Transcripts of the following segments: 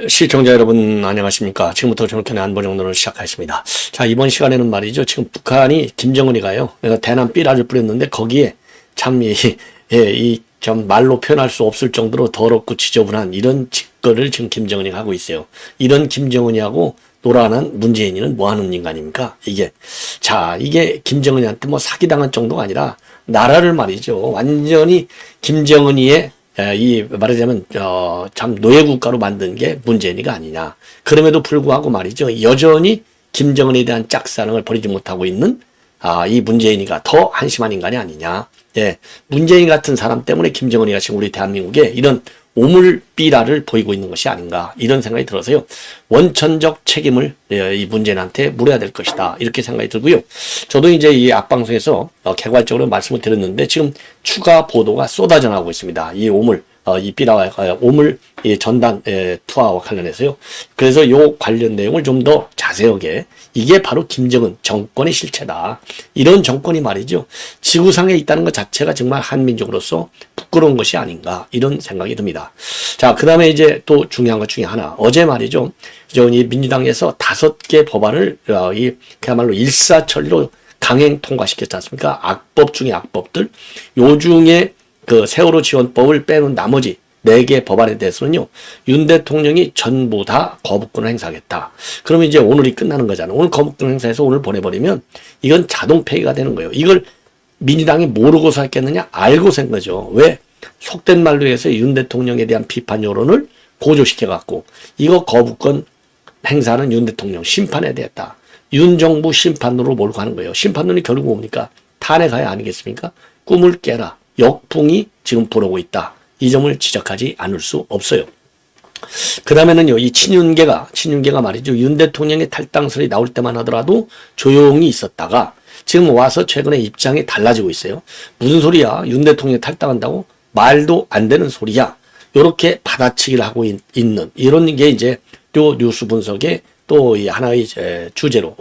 시청자 여러분 안녕하십니까. 지금부터 정권의 안보정론을 시작하겠습니다. 자, 이번 시간에는 말이죠. 지금 북한이 김정은이가요. 대남 삐라를 뿌렸는데 거기에 참 좀 말로 표현할 수 없을 정도로 더럽고 지저분한 이런 짓거리를 지금 김정은이 하고 있어요. 이런 김정은이하고 놀아난 문재인이는 뭐 하는 인간입니까? 이게 김정은이한테 뭐 사기당한 정도가 아니라 나라를 말이죠. 완전히 김정은이의 말하자면 참 노예국가로 만든 게 문재인이가 아니냐. 그럼에도 불구하고 말이죠. 여전히 김정은에 대한 짝사랑을 버리지 못하고 있는 이 문재인이가 더 한심한 인간이 아니냐. 문재인 같은 사람 때문에 김정은이가 지금 우리 대한민국에 이런 오물삐라를 보이고 있는 것이 아닌가 이런 생각이 들어서요. 원천적 책임을 이 문재인한테 물어야 될 것이다 이렇게 생각이 들고요. 저도 이제 이 앞방송에서 개괄적으로 말씀을 드렸는데 지금 추가 보도가 쏟아져 나오고 있습니다. 이 오물 이 삐라와 오물 전단 투하와 관련해서요. 그래서 요 관련 내용을 좀 더 자세하게 이게 바로 김정은 정권의 실체다. 이런 정권이 말이죠. 지구상에 있다는 것 자체가 정말 한민족으로서 부끄러운 것이 아닌가 이런 생각이 듭니다. 자, 그 다음에 이제 또 중요한 것 중에 하나. 어제 말이죠. 이 민주당에서 5개 법안을 그야말로 일사천리로 강행 통과시켰지 않습니까? 악법 중에 악법들. 요 중에 그 세월호 지원법을 빼놓은 나머지 4개 법안에 대해서는요, 윤 대통령이 전부 다 거부권을 행사하겠다. 그러면 이제 오늘이 끝나는 거잖아요. 오늘 거부권 행사해서 오늘 보내버리면 이건 자동 폐기가 되는 거예요. 이걸 민주당이 모르고서 했겠느냐? 알고서 한 거죠. 왜? 속된 말로 해서 윤 대통령에 대한 비판 여론을 고조시켜갖고 이거 거부권 행사는 윤 대통령 심판에 대했다. 윤 정부 심판으로 몰고 가는 거예요. 심판론이 결국 뭡니까? 탄핵하야 아니겠습니까? 꿈을 깨라. 역풍이 지금 불어오고 있다. 이 점을 지적하지 않을 수 없어요. 그 다음에는요, 이 친윤계가 말이죠. 윤 대통령의 탈당설이 나올 때만 하더라도 조용히 있었다가 지금 와서 최근에 입장이 달라지고 있어요. 무슨 소리야? 윤 대통령이 탈당한다고? 말도 안 되는 소리야. 요렇게 받아치기를 하고 있는 이런 게 이제 또 뉴스 분석의 또 이 하나의 주제로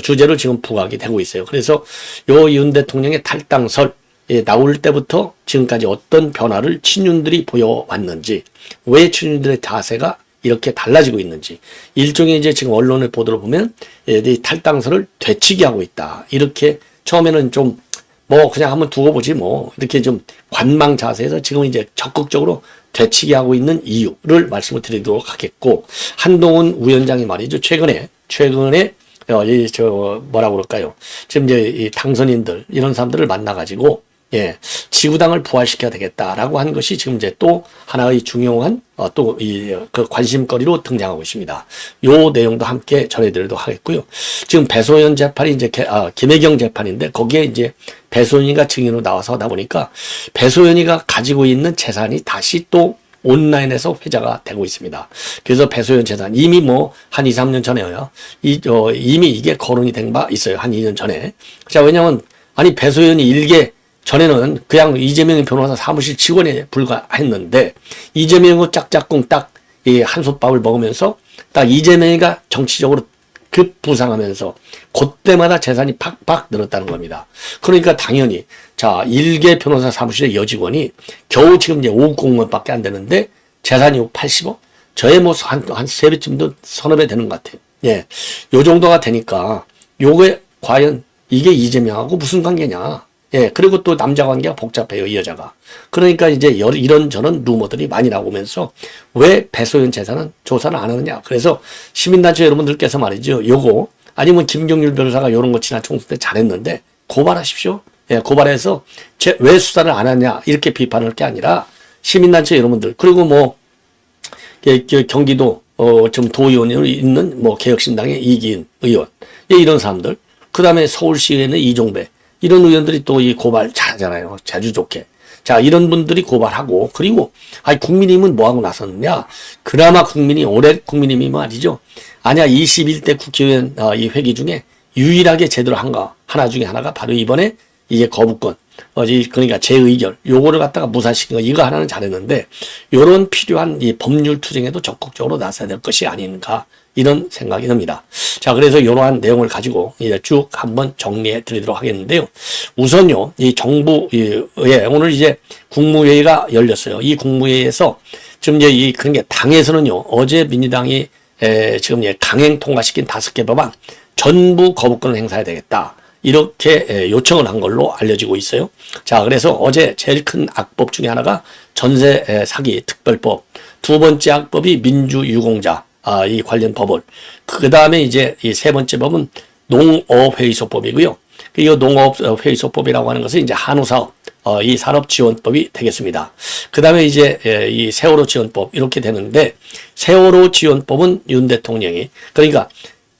주제로 지금 부각이 되고 있어요. 그래서 요 윤 대통령의 탈당설 나올 때부터 지금까지 어떤 변화를 친윤들이 보여왔는지, 왜 친윤들의 자세가 이렇게 달라지고 있는지, 일종의 이제 지금 언론의 보도를 보면 이 탈당설을 되치기 하고 있다. 이렇게 처음에는 좀 그냥 한번 두고 보지 이렇게 좀 관망 자세에서 지금 이제 적극적으로 되치기 하고 있는 이유를 말씀을 드리도록 하겠고, 한동훈 위원장이 말이죠. 최근에 뭐라고 그럴까요? 지금 이제 이 당선인들 이런 사람들을 만나가지고 지구당을 부활시켜야 되겠다라고 한 것이 지금 이제 또 하나의 중요한 그 관심거리로 등장하고 있습니다. 요 내용도 함께 전해드리도록 하겠고요. 지금 배소연 재판이 이제 김혜경 재판인데 거기에 이제 배소연이가 증인으로 나와서 하다 보니까 배소연이가 가지고 있는 재산이 다시 또 온라인에서 회자가 되고 있습니다. 그래서 배소연 재산 이미 한 2, 3년 전에요. 이미 이게 거론이 된 바 있어요. 한 2년 전에. 자, 왜냐면 배소연이 일개 전에는 그냥 이재명 변호사 사무실 직원에 불과했는데 이재명은 짝짝꿍 딱 이 한솥밥을 먹으면서 딱 이재명이가 정치적으로 급부상하면서 그때마다 재산이 팍팍 늘었다는 겁니다. 그러니까 당연히 일개 변호사 사무실의 여직원이 겨우 지금 이제 5억 공무원밖에 안 되는데 재산이 80억? 저의 한 3배쯤도 서너 배 되는 것 같아요. 요 정도가 되니까 요게 과연 이게 이재명하고 무슨 관계냐? 그리고 또 남자 관계가 복잡해요, 이 여자가. 그러니까 이제 이런저런 루머들이 많이 나오면서 왜 배소연 재산은 조사를 안 하느냐. 그래서 시민단체 여러분들께서 말이죠. 요거, 아니면 김경률 변호사가 요런 거 지난 총선 때 잘했는데 고발하십시오. 고발해서 왜 수사를 안 하냐. 이렇게 비판할 게 아니라 시민단체 여러분들, 그리고 경기도, 좀 도의원으로 있는 개혁신당의 이기인 의원, 이런 사람들. 그 다음에 서울시의회는 이종배. 이런 의원들이 또 이 고발 잘하잖아요. 자주 좋게. 자, 이런 분들이 고발하고, 그리고, 국민의힘은 뭐하고 나섰느냐? 그나마 올해 국민의힘이 말이죠. 21대 국회의원, 이 회기 중에 유일하게 제대로 하나 중에 하나가 바로 이번에 이게 거부권, 그러니까 재의결, 요거를 갖다가 무산시킨 거, 이거 하나는 잘했는데, 요런 필요한 이 법률 투쟁에도 적극적으로 나서야 될 것이 아닌가, 이런 생각이 듭니다. 자, 그래서 이러한 내용을 가지고 이제 쭉 한번 정리해 드리도록 하겠는데요. 우선요, 이 정부에 오늘 이제 국무회의가 열렸어요. 이 국무회의에서 지금 이제 그런 게 당에서는요, 어제 민주당이 지금 강행 통과시킨 5개 법안 전부 거부권을 행사해야 되겠다. 이렇게 요청을 한 걸로 알려지고 있어요. 자, 그래서 어제 제일 큰 악법 중에 하나가 전세 사기 특별법, 두 번째 악법이 민주유공자 이 관련 법을, 그 다음에 이제 이 세 번째 법은 농업회의소법이고요. 이 농업회의소법이라고 하는 것은 이제 한우사업 이 산업지원법이 되겠습니다. 그 다음에 이제 이 세월호 지원법 이렇게 되는데, 세월호 지원법은 윤 대통령이, 그러니까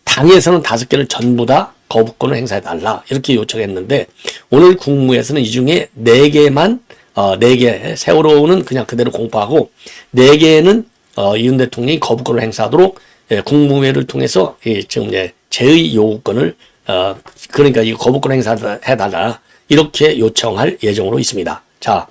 당에서는 5개를 전부 다 거부권을 행사해달라 이렇게 요청했는데, 오늘 국무에서는 이 중에 4개만 4개, 세월호는 그냥 그대로 공포하고 4개는 윤 대통령이 거부권을 행사하도록 국무회를 통해서 지금 제의 요구권을 그러니까 이 거부권 행사해달라 이렇게 요청할 예정으로 있습니다. 자,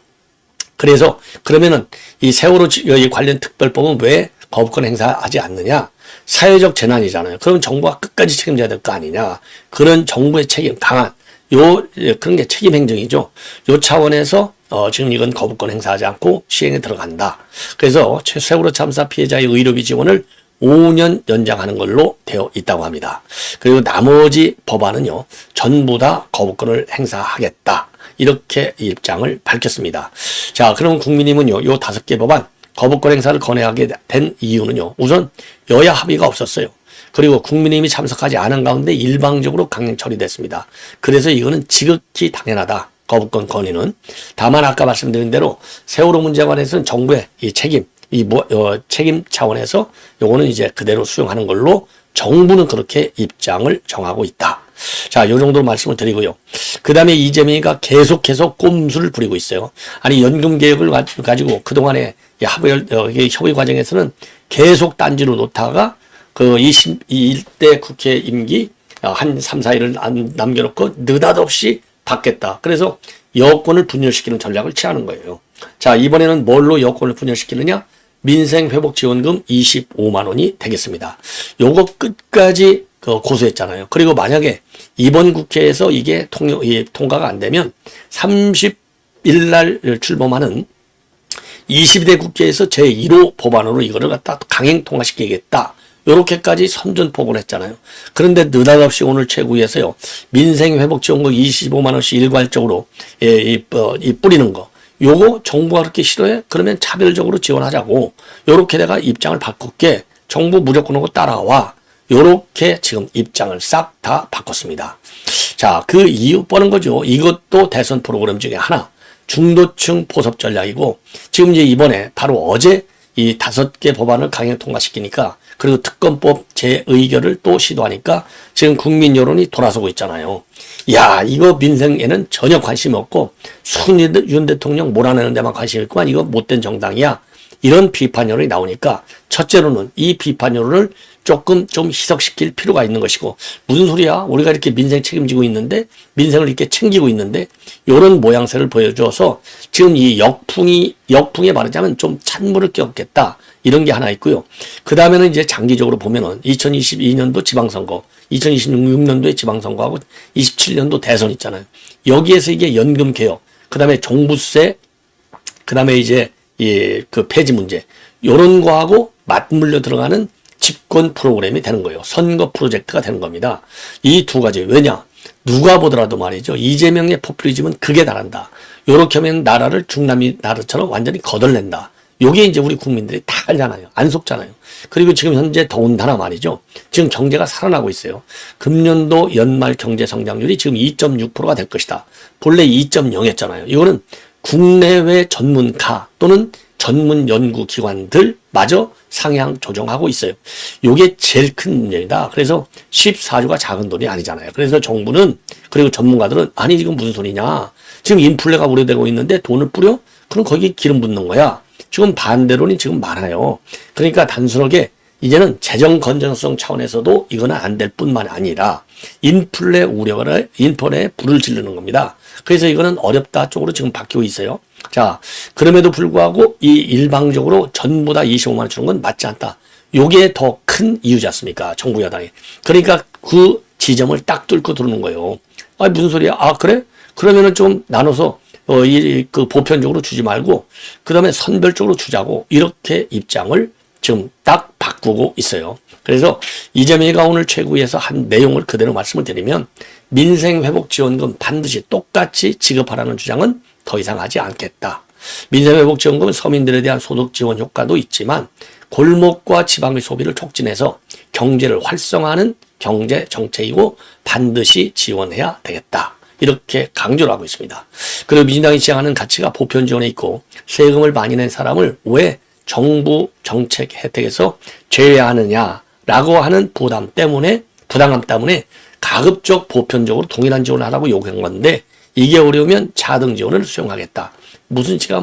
그래서 그러면은 이 세월호 관련 특별법은 왜 거부권 행사하지 않느냐? 사회적 재난이잖아요. 그럼 정부가 끝까지 책임져야 될 거 아니냐? 그런 정부의 책임 강한 그런 게 책임 행정이죠. 요 차원에서 지금 이건 거부권 행사하지 않고 시행에 들어간다. 그래서 세월호 참사 피해자의 의료비 지원을 5년 연장하는 걸로 되어 있다고 합니다. 그리고 나머지 법안은요, 전부 다 거부권을 행사하겠다. 이렇게 입장을 밝혔습니다. 자, 그럼 국민의힘은요, 요 5개 법안 거부권 행사를 건의하게 된 이유는요, 우선 여야 합의가 없었어요. 그리고 국민의힘이 참석하지 않은 가운데 일방적으로 강행 처리됐습니다. 그래서 이거는 지극히 당연하다. 거부권 건의는. 다만 아까 말씀드린 대로 세월호 문제에 관해서는 정부의 이 책임, 책임 차원에서 요거는 이제 그대로 수용하는 걸로 정부는 그렇게 입장을 정하고 있다. 자, 요 정도로 말씀을 드리고요. 그 다음에 이재명이가 계속해서 꼼수를 부리고 있어요. 아니, 연금 개혁을 가지고 그동안에 협의 과정에서는 계속 딴지로 놓다가 그 21대 국회 임기 한 3, 4일을 남겨놓고 느닷없이 받겠다. 그래서 여권을 분열시키는 전략을 취하는 거예요. 자, 이번에는 뭘로 여권을 분열시키느냐? 민생회복지원금 25만 원이 되겠습니다. 요거 끝까지 고수했잖아요. 그리고 만약에 이번 국회에서 이게 통과가 안 되면 30일 날 출범하는 22대 국회에서 제1호 법안으로 이거를 갖다 강행 통과시키겠다. 요렇게까지 선전포고를 했잖아요. 그런데 느닷없이 오늘 최고위에서요, 민생회복지원금 25만 원씩 일괄적으로 뿌리는 거, 요거 정부가 그렇게 싫어해? 그러면 차별적으로 지원하자고 요렇게 내가 입장을 바꿀게, 정부 무조건 하고 따라와, 요렇게 지금 입장을 싹 다 바꿨습니다. 자, 그 이유 뻔한 거죠. 이것도 대선 프로그램 중에 하나, 중도층 포섭 전략이고, 지금 이제 이번에 바로 어제 이 5개 법안을 강행 통과시키니까, 그리고 특검법 재의결을 또 시도하니까 지금 국민 여론이 돌아서고 있잖아요. 야, 이거 민생에는 전혀 관심이 없고 윤 대통령 몰아내는 데만 관심이 있구만. 이거 못된 정당이야. 이런 비판 여론이 나오니까 첫째로는 이 비판 여론을 조금 좀 희석시킬 필요가 있는 것이고, 무슨 소리야? 우리가 이렇게 민생 책임지고 있는데, 민생을 이렇게 챙기고 있는데, 이런 모양새를 보여줘서 지금 이 역풍에 말하자면 좀 찬물을 끼얹겠다. 이런 게 하나 있고요. 그 다음에는 이제 장기적으로 보면은 2022년도 지방선거, 2026년도에 지방선거하고 27년도 대선 있잖아요. 여기에서 이게 연금 개혁, 그 다음에 종부세, 그 다음에 이제 그 폐지 문제, 요런 거하고 맞물려 들어가는 집권 프로그램이 되는 거예요. 선거 프로젝트가 되는 겁니다. 이 두 가지. 왜냐? 누가 보더라도 말이죠. 이재명의 포퓰리즘은 극에 달한다. 요렇게 하면 나라를 중남미 나라처럼 완전히 거덜낸다. 요게 이제 우리 국민들이 다 알잖아요. 안 속잖아요. 그리고 지금 현재 더군다나 말이죠. 지금 경제가 살아나고 있어요. 금년도 연말 경제 성장률이 지금 2.6%가 될 것이다. 본래 2.0였잖아요. 이거는 국내외 전문가 또는 전문 연구기관들마저 상향 조정하고 있어요. 요게 제일 큰 문제이다. 그래서 14조가 작은 돈이 아니잖아요. 그래서 정부는, 그리고 전문가들은, 아니 지금 무슨 소리냐. 지금 인플레가 우려되고 있는데 돈을 뿌려? 그럼 거기 기름 붓는 거야. 지금 반대론이 지금 많아요. 그러니까 단순하게 이제는 재정 건전성 차원에서도 이거는 안 될 뿐만 아니라 인플레 인플레에 불을 지르는 겁니다. 그래서 이거는 어렵다 쪽으로 지금 바뀌고 있어요. 자, 그럼에도 불구하고 이 일방적으로 전부 다 25만 원 주는 건 맞지 않다. 요게 더 큰 이유지 않습니까? 정부 여당이. 그러니까 그 지점을 딱 뚫고 들어오는 거예요. 아, 무슨 소리야? 아, 그래? 그러면은 좀 나눠서 그 보편적으로 주지 말고 그 다음에 선별적으로 주자고 이렇게 입장을 지금 딱 바꾸고 있어요. 그래서 이재명이가 오늘 최고위에서 한 내용을 그대로 말씀을 드리면 민생회복지원금 반드시 똑같이 지급하라는 주장은 더 이상 하지 않겠다. 민생회복지원금은 서민들에 대한 소득 지원 효과도 있지만 골목과 지방의 소비를 촉진해서 경제를 활성화하는 경제 정책이고 반드시 지원해야 되겠다. 이렇게 강조를 하고 있습니다. 그리고 민주당이 지향하는 가치가 보편 지원에 있고 세금을 많이 낸 사람을 왜 정부 정책 혜택에서 제외하느냐라고 하는 부담감 때문에 가급적 보편적으로 동일한 지원을 하라고 요구한 건데 이게 어려우면 차등 지원을 수용하겠다. 무슨 지가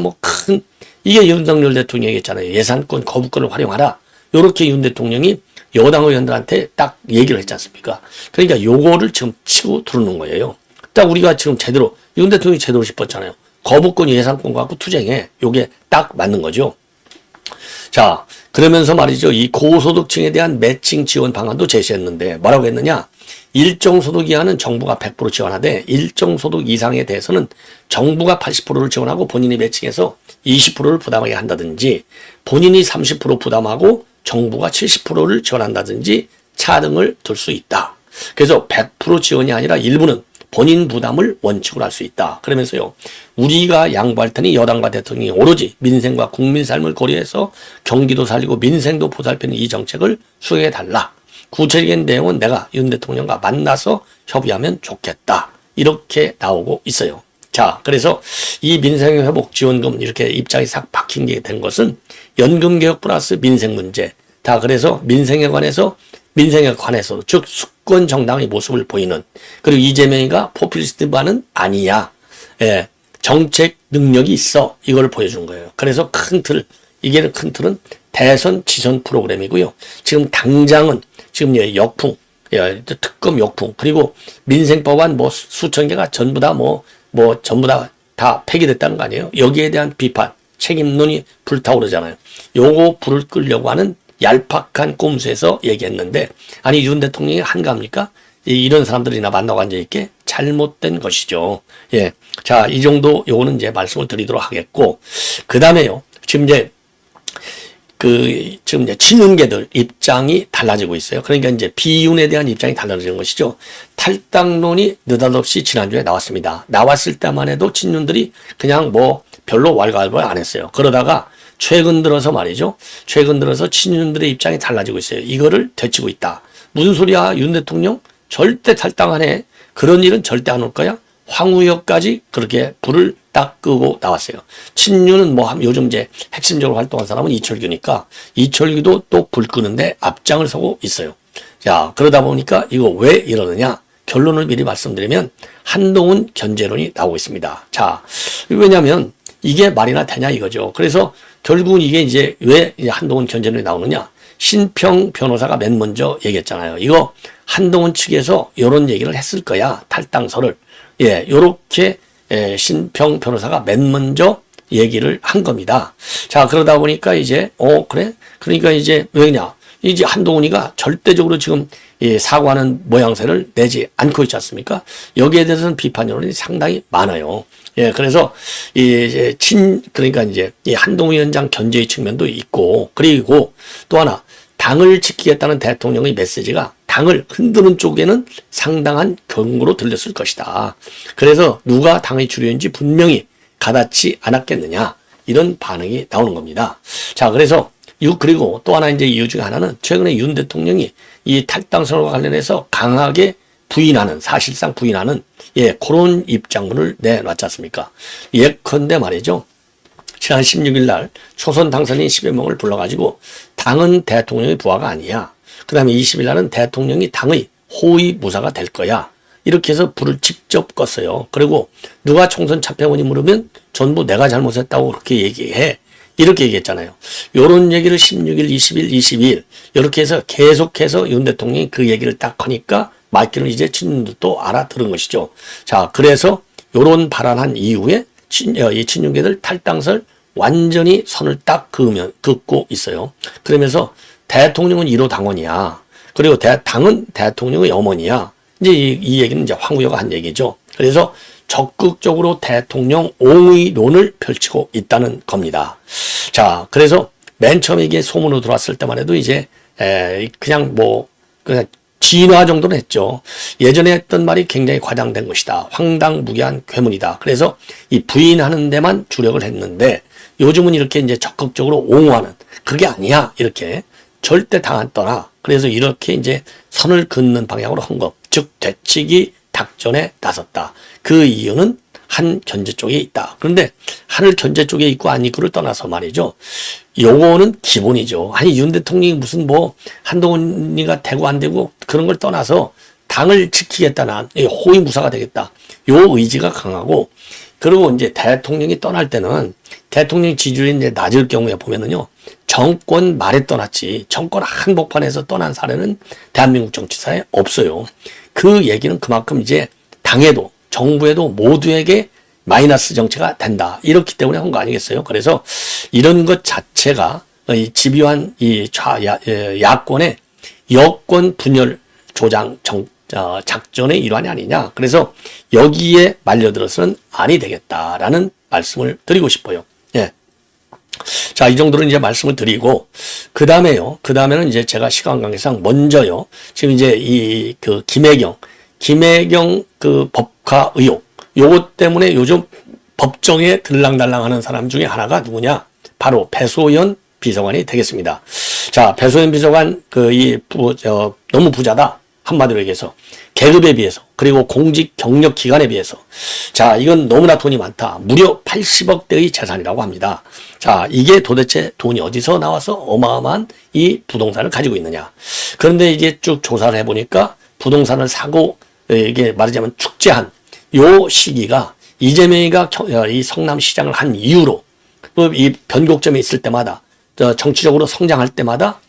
이게 윤석열 대통령이 얘기했잖아요. 예산권 거부권을 활용하라. 이렇게 윤 대통령이 여당 의원들한테 딱 얘기를 했지 않습니까? 그러니까 요거를 지금 치고 들어오는 거예요. 딱 우리가 지금 제대로 윤 대통령이 제대로 짚었잖아요. 거부권 예산권 갖고 투쟁해. 요게 딱 맞는 거죠. 자, 그러면서 말이죠. 이 고소득층에 대한 매칭 지원 방안도 제시했는데 뭐라고 했느냐? 일정 소득 이하는 정부가 100% 지원하되 일정 소득 이상에 대해서는 정부가 80%를 지원하고 본인이 매칭해서 20%를 부담하게 한다든지 본인이 30% 부담하고 정부가 70%를 지원한다든지 차등을 둘 수 있다. 그래서 100% 지원이 아니라 일부는 본인 부담을 원칙으로 할 수 있다. 그러면서요. 우리가 양보할 테니 여당과 대통령이 오로지 민생과 국민 삶을 고려해서 경기도 살리고 민생도 보살피는 이 정책을 수행해달라. 구체적인 내용은 내가 윤 대통령과 만나서 협의하면 좋겠다. 이렇게 나오고 있어요. 자, 그래서 이 민생회복지원금 이렇게 입장이 싹 박힌 게 된 것은 연금개혁 플러스 민생 문제. 다 그래서 민생에 관해서 즉 수권 정당의 모습을 보이는 그리고 이재명이가 포퓰리스트만은 아니야. 예, 정책 능력이 있어. 이걸 보여준 거예요. 그래서 큰 틀은 대선 지선 프로그램이고요. 지금 당장은 지금 역풍, 특검 역풍 그리고 민생법안 수천 개가 전부 다 다 폐기됐다는 거 아니에요? 여기에 대한 비판, 책임론이 불타오르잖아요. 요거 불을 끌려고 하는 얄팍한 꼼수에서 얘기했는데 아니 윤 대통령이 한가합니까? 이런 사람들이나 만나고 앉아있게 잘못된 것이죠. 예, 자, 이 정도 요거는 이제 말씀을 드리도록 하겠고 그 다음에요. 지금 이제 친윤계들 입장이 달라지고 있어요. 그러니까 이제 비윤에 대한 입장이 달라지는 것이죠. 탈당론이 느닷없이 지난주에 나왔습니다. 나왔을 때만 해도 친윤들이 그냥 별로 왈가왈부 안 했어요. 그러다가 최근 들어서 친윤들의 입장이 달라지고 있어요. 이거를 되치고 있다. 무슨 소리야? 윤 대통령 절대 탈당 안 해. 그런 일은 절대 안 올 거야. 황우여까지 그렇게 불을 딱 끄고 나왔어요. 친윤은 요즘 이제 핵심적으로 활동한 사람은 이철규니까 이철규도 또 불 끄는데 앞장을 서고 있어요. 자, 그러다 보니까 이거 왜 이러느냐? 결론을 미리 말씀드리면 한동훈 견제론이 나오고 있습니다. 자, 왜냐면 이게 말이나 되냐 이거죠. 그래서 결국은 이게 이제 왜 한동훈 견제론이 나오느냐? 신평 변호사가 맨 먼저 얘기했잖아요. 이거 한동훈 측에서 이런 얘기를 했을 거야. 탈당서를. 예, 요렇게 신평 변호사가 맨 먼저 얘기를 한 겁니다. 자, 그러다 보니까 이제 그래? 그러니까 이제 왜냐? 이제 한동훈이가 절대적으로 지금 사과하는 모양새를 내지 않고 있지 않습니까? 여기에 대해서는 비판 여론이 상당히 많아요. 예, 그래서 그러니까 이제 이 한동훈 위원장 견제의 측면도 있고 그리고 또 하나 당을 지키겠다는 대통령의 메시지가 당을 흔드는 쪽에는 상당한 경고로 들렸을 것이다. 그래서 누가 당의 주류인지 분명히 가닿지 않았겠느냐 이런 반응이 나오는 겁니다. 자, 그래서 그리고 또 하나 이제 이유 중에 하나는 최근에 윤 대통령이 이 탈당선과 관련해서 강하게 사실상 부인하는 그런 입장문을 내놨지 않습니까? 예컨대 말이죠. 지난 16일 날 초선 당선인 10여 명을 불러가지고 당은 대통령의 부하가 아니야. 그 다음에 20일 날은 대통령이 당의 호위무사가 될 거야. 이렇게 해서 불을 직접 껐어요. 그리고 누가 총선 차평원이 물으면 전부 내가 잘못했다고 그렇게 얘기해. 이렇게 얘기했잖아요. 요런 얘기를 16일, 20일, 22일 이렇게 해서 계속해서 윤 대통령이 그 얘기를 딱 하니까 말귀를 이제 친윤들도 알아들은 것이죠. 자, 그래서 요런 발언한 이후에 이 친윤계들 탈당설 완전히 선을 딱 긋고 있어요. 그러면서 대통령은 1호 당원이야. 그리고 당은 대통령의 어머니야. 이제 이 얘기는 이제 황우여가 한 얘기죠. 그래서 적극적으로 대통령 옹의론을 펼치고 있다는 겁니다. 자, 그래서 맨 처음에 이게 소문으로 들어왔을 때만 해도 이제 그냥 진화 정도는 했죠. 예전에 했던 말이 굉장히 과장된 것이다. 황당무계한 괴문이다. 그래서 이 부인하는 데만 주력을 했는데 요즘은 이렇게 이제 적극적으로 옹호하는, 그게 아니야, 이렇게 절대 당 안 떠나. 그래서 이렇게 이제 선을 긋는 방향으로 한 것, 즉 되치기 작전에 나섰다. 그 이유는 한 견제 쪽에 있다. 그런데 한을 견제 쪽에 있고 안 있고를 떠나서 말이죠. 요거는 기본이죠. 아니, 윤 대통령이 무슨 한동훈이가 되고 안 되고 그런 걸 떠나서 당을 지키겠다는 호위무사가 되겠다. 요 의지가 강하고, 그리고 이제 대통령이 떠날 때는 대통령 지지율이 이제 낮을 경우에 보면은요, 정권 말에 떠났지 정권 한복판에서 떠난 사례는 대한민국 정치사에 없어요. 그 얘기는 그만큼 이제 당에도 정부에도 모두에게 마이너스 정치가 된다. 이렇기 때문에 한 거 아니겠어요? 그래서 이런 것 자체가 이 집요한 이 야권의 여권 분열 조장 작전의 일환이 아니냐. 그래서 여기에 말려들어서는 아니 되겠다라는 말씀을 드리고 싶어요. 예. 자, 이 정도로 이제 말씀을 드리고, 그 다음에는 이제 제가 시간 관계상 먼저요, 지금 이제 김혜경 그 법카 의혹, 요것 때문에 요즘 법정에 들랑달랑 하는 사람 중에 하나가 누구냐? 바로 배소연 비서관이 되겠습니다. 자, 배소연 비서관, 너무 부자다. 한마디로 얘기해서. 계급에 비해서, 그리고 공직 경력 기간에 비해서. 자, 이건 너무나 돈이 많다. 무려 80억대의 재산이라고 합니다. 자, 이게 도대체 돈이 어디서 나와서 어마어마한 이 부동산을 가지고 있느냐. 그런데 이제 쭉 조사를 해보니까 부동산을 사고, 이게 말하자면 축제한 요 시기가 이재명이가 이 성남시장을 한 이후로, 이 변곡점에 있을 때마다, 정치적으로 성장할 때마다,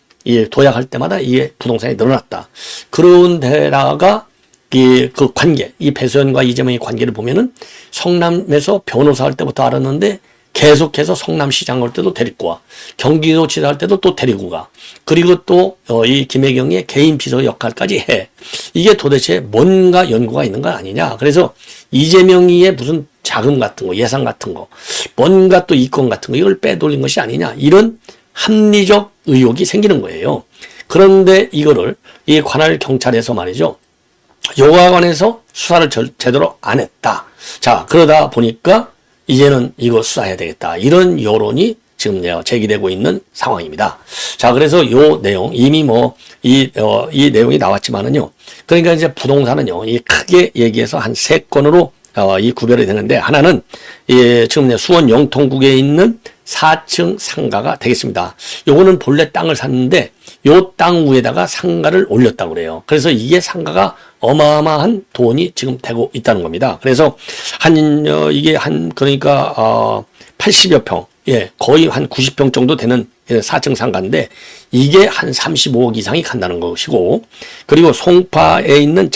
도약할 때마다 이게 부동산이 늘어났다. 그런데다가 그 관계, 이 배소연과 이재명의 관계를 보면은 성남에서 변호사 할 때부터 알았는데 계속해서 성남시장 올 때도 데리고 와. 경기도지사 할 때도 또 데리고 가. 그리고 또 이 김혜경의 개인 비서 역할까지 해. 이게 도대체 뭔가 연구가 있는 거 아니냐. 그래서 이재명이의 무슨 자금 같은 거, 예산 같은 거, 뭔가 또 이권 같은 거, 이걸 빼돌린 것이 아니냐. 이런 합리적 의혹이 생기는 거예요. 그런데 이거를 이 관할 경찰에서 말이죠, 요거와 관해서 수사를 제대로 안 했다. 자, 그러다 보니까 이제는 이거 수사해야 되겠다. 이런 여론이 지금 제기되고 있는 상황입니다. 자, 그래서 요 내용, 이미 이 내용이 나왔지만은요. 그러니까 이제 부동산은요, 이 크게 얘기해서 한 세 건으로 이 구별이 되는데, 하나는 지금 수원 영통구에 있는 4층 상가가 되겠습니다. 요거는 본래 땅을 샀는데 요 땅 위에다가 상가를 올렸다고 그래요. 그래서 이게 상가가 어마어마한 돈이 지금 되고 있다는 겁니다. 그래서 그러니까 80여 평, 거의 한 90평 정도 되는 4층 상가인데 이게 한 35억 이상이 간다는 것이고, 그리고 송파에 있는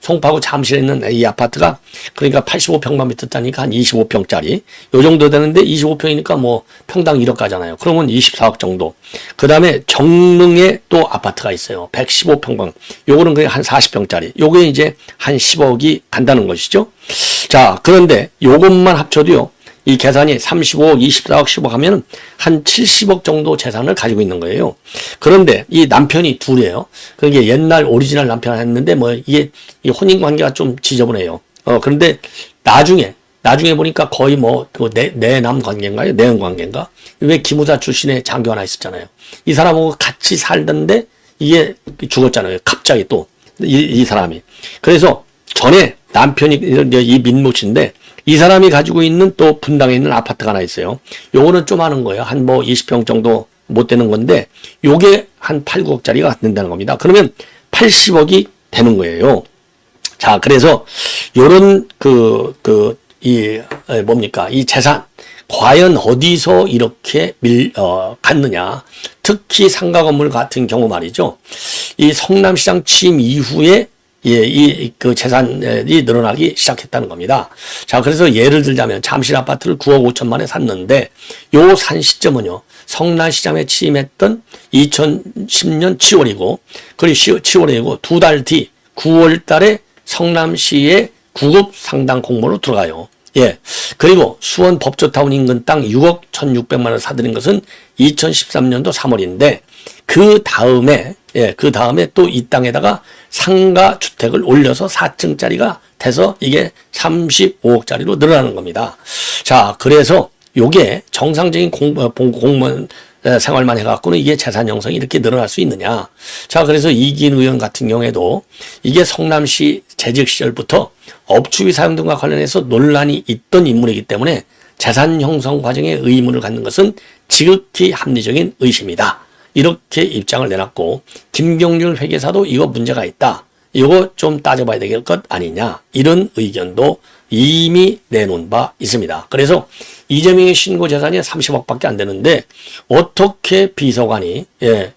송파구 잠실에 있는 이 아파트가 그러니까 85평방미터 짜니까 한 25평짜리 요 정도 되는데 25평이니까 평당 1억 가잖아요. 그러면 24억 정도. 그 다음에 정릉에 또 아파트가 있어요. 115평방. 요거는 그냥 한 40평짜리. 요게 이제 한 10억이 간다는 것이죠. 자, 그런데 요것만 합쳐도요, 이 계산이 35억, 24억, 10억 하면 한 70억 정도 재산을 가지고 있는 거예요. 그런데 이 남편이 둘이에요. 그게 옛날 오리지널 남편 했는데 이게 이 혼인 관계가 좀 지저분해요. 그런데 나중에 보니까 거의 내남 관계인가요? 내연 관계인가? 왜 기무사 출신의 장교 하나 있었잖아요. 이 사람하고 같이 살던데 이게 죽었잖아요. 갑자기 또 이 사람이. 그래서 전에 남편이 이 민모 씨인데 이 사람이 가지고 있는 또 분당에 있는 아파트가 하나 있어요. 요거는 좀 하는 거예요. 한 20평 정도 못 되는 건데 요게 한 8, 9억짜리가 된다는 겁니다. 그러면 80억이 되는 거예요. 자, 그래서 요런 이 재산 과연 어디서 이렇게 갔느냐. 특히 상가 건물 같은 경우 말이죠. 이 성남시장 취임 이후에 그 재산이 늘어나기 시작했다는 겁니다. 자, 그래서 예를 들자면 잠실 아파트를 9억 5천만에 샀는데 요 산 시점은요, 성남시장에 취임했던 2010년 7월이고, 그리고 7월이고 두 달 뒤 9월 달에 성남시의 9급 상당 공모로 들어가요. 예. 그리고 수원 법조타운 인근 땅 6억 1,600만 원 사들인 것은 2013년도 3월인데 그 다음에 또 이 땅에다가 상가 주택을 올려서 4층짜리가 돼서 이게 35억짜리로 늘어나는 겁니다. 자, 그래서 요게 정상적인 공무원 생활만 해갖고는 이게 재산 형성이 이렇게 늘어날 수 있느냐. 자, 그래서 이기인 의원 같은 경우에도 이게 성남시 재직 시절부터 업추비 사용 등과 관련해서 논란이 있던 인물이기 때문에 재산 형성 과정에 의문을 갖는 것은 지극히 합리적인 의심이다. 이렇게 입장을 내놨고, 김경률 회계사도 이거 문제가 있다. 이거 좀 따져봐야 될 것 아니냐. 이런 의견도 이미 내놓은 바 있습니다. 그래서 이재명의 신고 재산이 30억밖에 안 되는데 어떻게 비서관이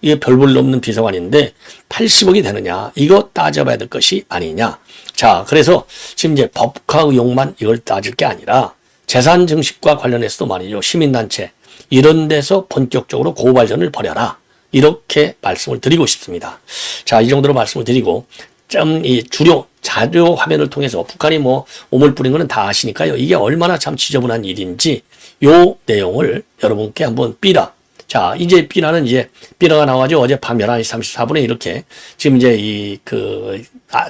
이게 별 볼 없는 비서관인데 80억이 되느냐. 이거 따져봐야 될 것이 아니냐. 자, 그래서 지금 이제 법과 의혹만 이걸 따질 게 아니라 재산 증식과 관련해서도 말이죠. 시민단체 이런 데서 본격적으로 고발전을 벌여라. 이렇게 말씀을 드리고 싶습니다. 자, 이 정도로 말씀을 드리고 이 주요 자료 화면을 통해서 북한이 뭐 오물 뿌린 거는 다 아시니까요. 이게 얼마나 참 지저분한 일인지 요 내용을 여러분께 한번 삐라. 자, 이제 삐라는 이제 삐라가 나와죠. 어제 밤 11시 34분에 이렇게 지금 이제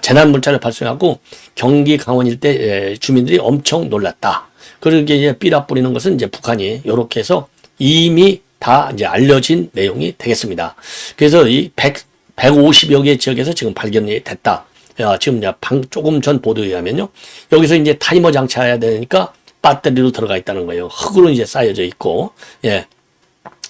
재난 문자를 발송하고 경기 강원 일대 주민들이 엄청 놀랐다. 그리고 이제 삐라 뿌리는 것은 이제 북한이 요렇게 해서 이미 다 이제 알려진 내용이 되겠습니다. 그래서 이 150여 개 지역에서 지금 발견이 됐다. 지금 조금 전 보도에 의하면요. 여기서 이제 타이머 장치해야 되니까 배터리로 들어가 있다는 거예요. 흙으로 이제 쌓여져 있고, 예.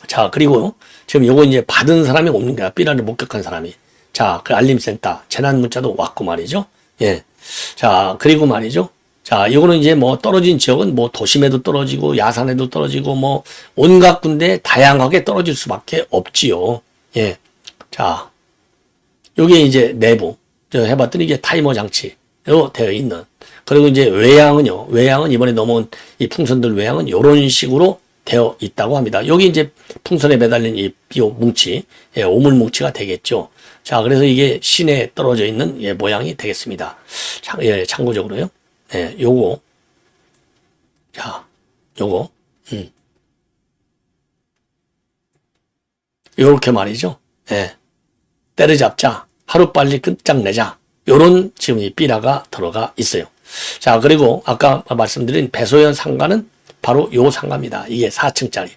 자, 그리고 지금 요거 이제 받은 사람이 없는 거야. 삐라를 목격한 사람이. 자, 그 알림센터, 재난 문자도 왔고 말이죠. 예. 자, 그리고 말이죠. 자, 요거는 이제 뭐 떨어진 지역은 뭐 도심에도 떨어지고 야산에도 떨어지고 뭐 온갖 군데 다양하게 떨어질 수밖에 없지요. 예. 자, 요게 이제 내부. 저 해봤더니 이게 타이머 장치로 되어 있는. 그리고 이제 외양은요. 외양은 이번에 넘어온 이 풍선들 외양은 요런 식으로 되어 있다고 합니다. 여기 이제 풍선에 매달린 이 비오 뭉치, 오물 뭉치가 되겠죠. 자, 그래서 이게 시내에 떨어져 있는 모양이 되겠습니다. 참고적으로요. 요거. 자, 요거. 요렇게 말이죠. 때려잡자. 하루빨리 끝장내자. 요런 지금 이 삐라가 들어가 있어요. 자, 그리고 아까 말씀드린 배소연 상가는 바로 요 상가입니다. 이게 4층짜리.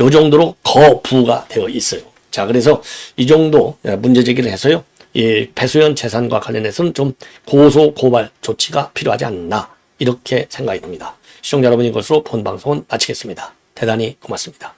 요 정도로 거부가 되어 있어요. 자, 그래서 이 정도 문제 제기를 해서요. 이 배소연 재산과 관련해서는 좀 고소 고발 조치가 필요하지 않나. 이렇게 생각이 듭니다. 시청자 여러분, 이것으로 본 방송은 마치겠습니다. 대단히 고맙습니다.